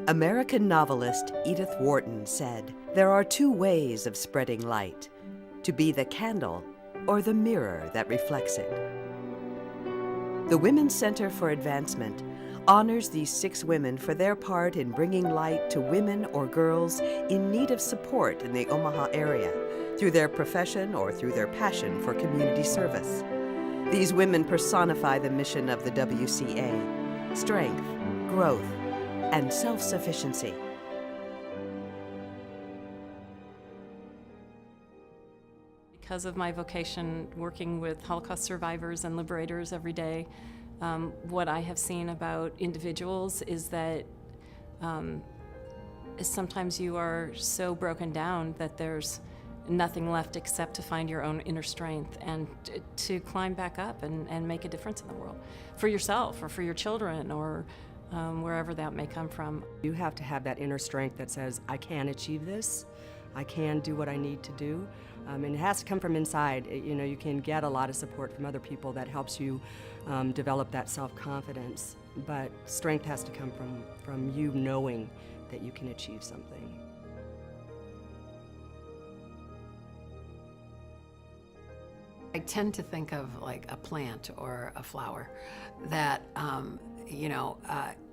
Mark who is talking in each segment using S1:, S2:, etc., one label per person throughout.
S1: American novelist Edith Wharton said, "There are two ways of spreading light, to be the candle or the mirror that reflects it." The Women's Center for Advancement honors these 6 women for their part in bringing light to women or girls in need of support in the Omaha area through their profession or through their passion for community service. These women personify the mission of the WCA: strength, growth, and self-sufficiency.
S2: Because of my vocation working with Holocaust survivors and liberators every day, what I have seen about individuals is that sometimes you are so broken down that there's nothing left except to find your own inner strength and to climb back up and make a difference in the world for yourself or for your children or wherever that may come from.
S3: You have to have that inner strength that says, I can achieve this, I can do what I need to do, and it has to come from inside. You can get a lot of support from other people that helps you develop that self-confidence, but strength has to come from you knowing that you can achieve something.
S4: I tend to think of like a plant or a flower that,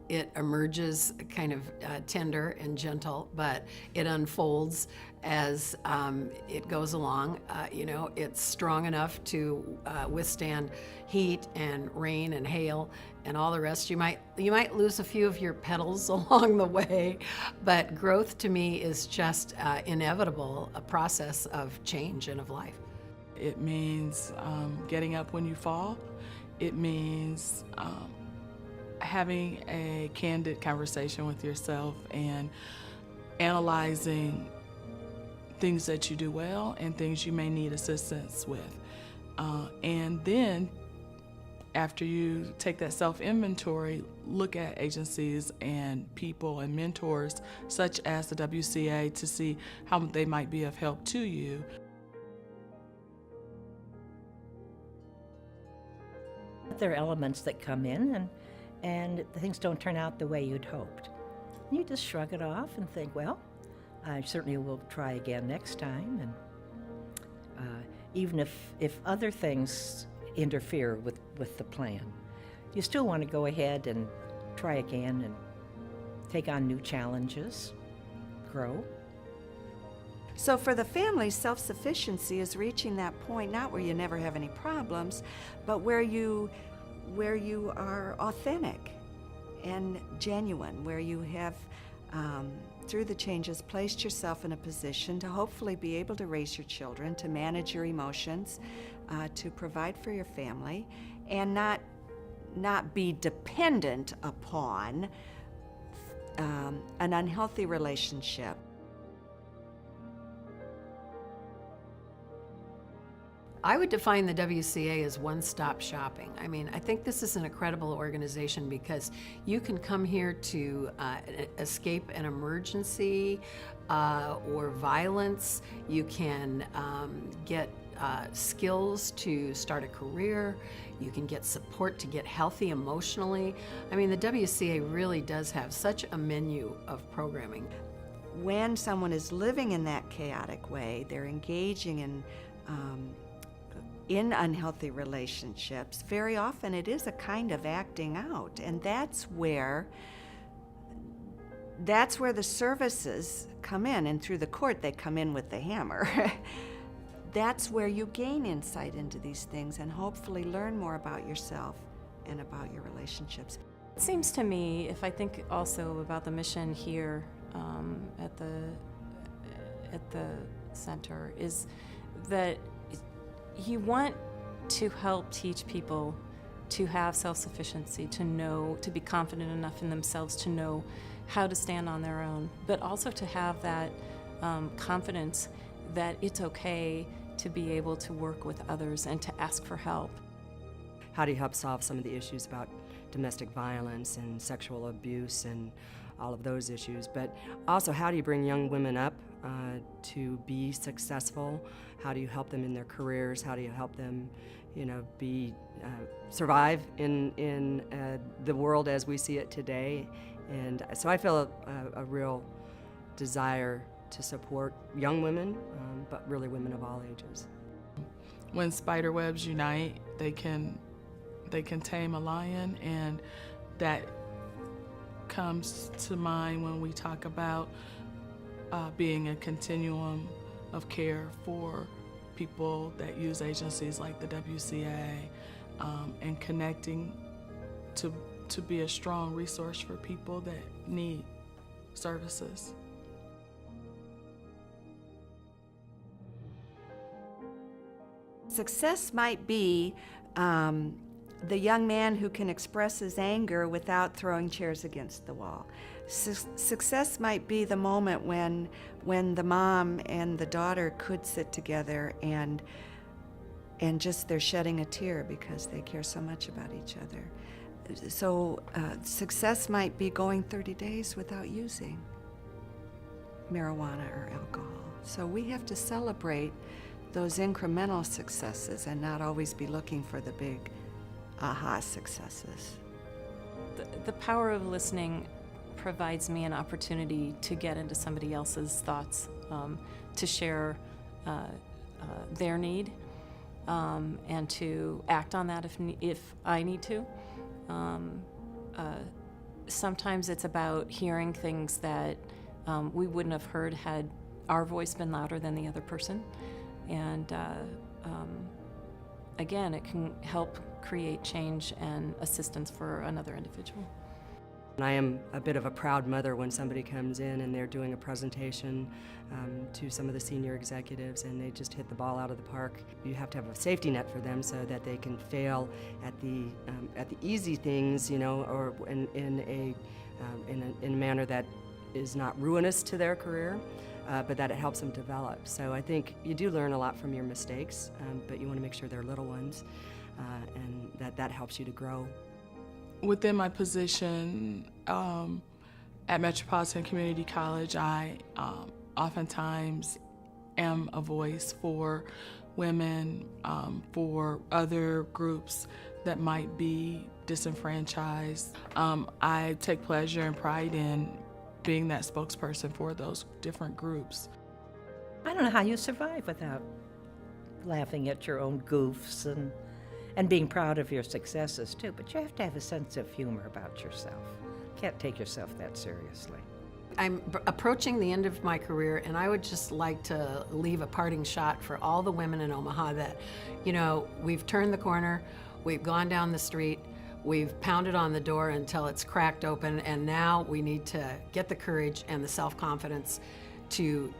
S4: it emerges kind of tender and gentle, but it unfolds as it goes along. It's strong enough to withstand heat and rain and hail and all the rest. You might lose a few of your petals along the way, but growth to me is just inevitable, a process of change and of life.
S5: It means getting up when you fall. It means having a candid conversation with yourself and analyzing things that you do well and things you may need assistance with. And then after you take that self-inventory, look at agencies and people and mentors such as the WCA to see how they might be of help to you.
S6: There are elements that come in and things don't turn out the way you'd hoped. You just shrug it off and think, well, I certainly will try again next time. And even if other things interfere with the plan, you still want to go ahead and try again and take on new challenges, grow.
S7: So for the family, self-sufficiency is reaching that point, not where you never have any problems, but where you are authentic and genuine, where you have, through the changes, placed yourself in a position to hopefully be able to raise your children, to manage your emotions, to provide for your family, and not be dependent upon an unhealthy relationship.
S4: I would define the WCA as one-stop shopping. I mean, I think this is an incredible organization because you can come here to escape an emergency or violence. You can get skills to start a career. You can get support to get healthy emotionally. I mean, the WCA really does have such a menu of programming.
S7: When someone is living in that chaotic way, they're engaging in unhealthy relationships, very often it is a kind of acting out, and that's where the services come in, and through the court they come in with the hammer. That's where you gain insight into these things and hopefully learn more about yourself and about your relationships.
S2: It seems to me, if I think also about the mission here at the center, is that you want to help teach people to have self-sufficiency, to be confident enough in themselves to know how to stand on their own, but also to have that confidence that it's okay to be able to work with others and to ask for help.
S3: How do you help solve some of the issues about domestic violence and sexual abuse and all of those issues? But also, how do you bring young women up to be successful? How do you help them in their careers? How do you help them survive in the world as we see it today. And so I feel a real desire to support young women, but really women of all ages.
S5: When spider webs unite, they can tame a lion, and that comes to mind when we talk about being a continuum of care for people that use agencies like the WCA, and connecting to be a strong resource for people that need services.
S7: Success might be the young man who can express his anger without throwing chairs against the wall. Success might be the moment when the mom and the daughter could sit together and just they're shedding a tear because they care so much about each other. So success might be going 30 days without using marijuana or alcohol. So we have to celebrate those incremental successes and not always be looking for the big aha successes.
S2: The power of listening provides me an opportunity to get into somebody else's thoughts, to share their need, and to act on that if I need to. Sometimes it's about hearing things that we wouldn't have heard had our voice been louder than the other person. And again, it can help create change and assistance for another individual.
S3: And I am a bit of a proud mother when somebody comes in and they're doing a presentation to some of the senior executives and they just hit the ball out of the park. You have to have a safety net for them so that they can fail at the easy things, or in a manner that is not ruinous to their career. But that it helps them develop. So I think you do learn a lot from your mistakes, but you want to make sure they're little ones, and that helps you to grow.
S5: Within my position at Metropolitan Community College, I oftentimes am a voice for women, for other groups that might be disenfranchised. I take pleasure and pride in being that spokesperson for those different groups.
S6: I don't know how you survive without laughing at your own goofs and being proud of your successes too, but you have to have a sense of humor about yourself. Can't take yourself that seriously.
S4: I'm approaching the end of my career, and I would just like to leave a parting shot for all the women in Omaha that, we've turned the corner, we've gone down the street, we've pounded on the door until it's cracked open, and now we need to get the courage and the self-confidence to,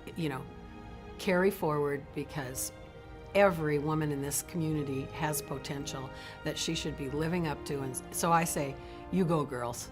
S4: carry forward, because every woman in this community has potential that she should be living up to. And so I say, you go, girls.